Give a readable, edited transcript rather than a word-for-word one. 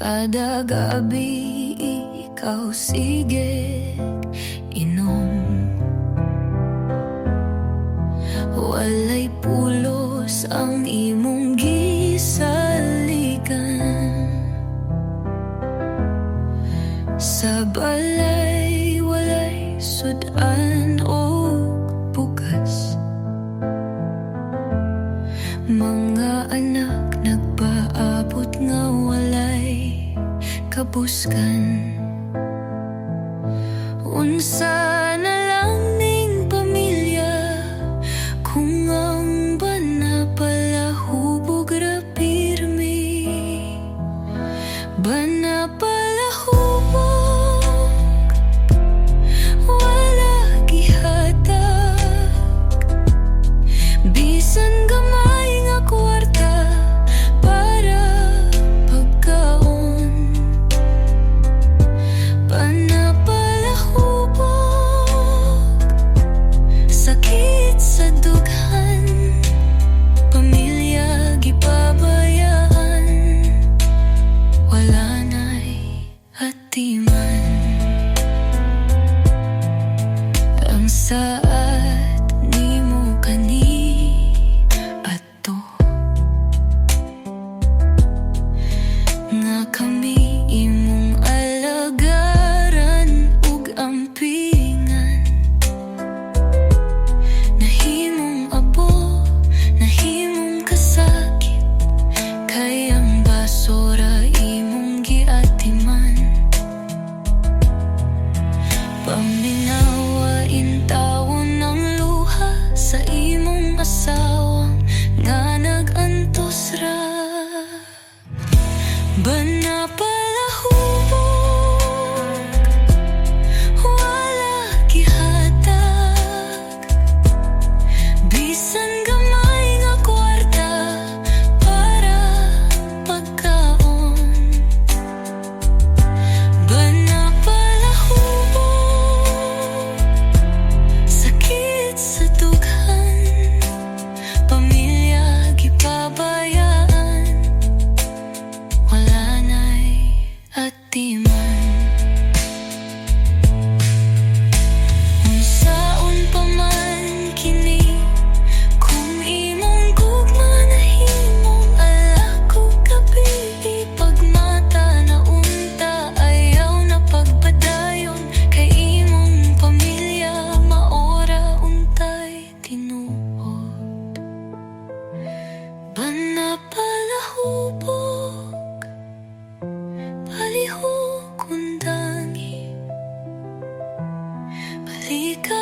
Kada gabi ikaw sige inom. Walay pulos ang imong gisaligan. Sa balay walay sudan o bugas. Mga anak nagpaabot nga walay kabuskan. Unsa na lang ning pamilya kung ang bana pala hubog ra pirmi. Bana pala hubog, wala gihatag. Bisan gamay nga kwarta para pagkaon. Bana pala hubog, sakit sa dughan. Pamilya gipabayaan, wala na'y hatiman. Ang saat nimo kani ato nga kami imong alagaran ug ampingan. Nahimong abo, nahimong kasakit, kay ang basura imong giatiman. Paminawa intawon ang luha sa imong asawang nga nag-antos ra. Bana pala hubog, wala gihatag. Bisan gamay nga kwarta para pagkaon. Bana pala hubog, sakit sa dughan. Pamilya gipabayaan, wala na'y atiman. Unsaon pa man kini, kung imong gugma nahimong alako gabi. Pagmata na unta, ayaw na pagpadayon, kay imong pamilya maora untay tinuod. Bana pala hubog, palihog undangi, balikan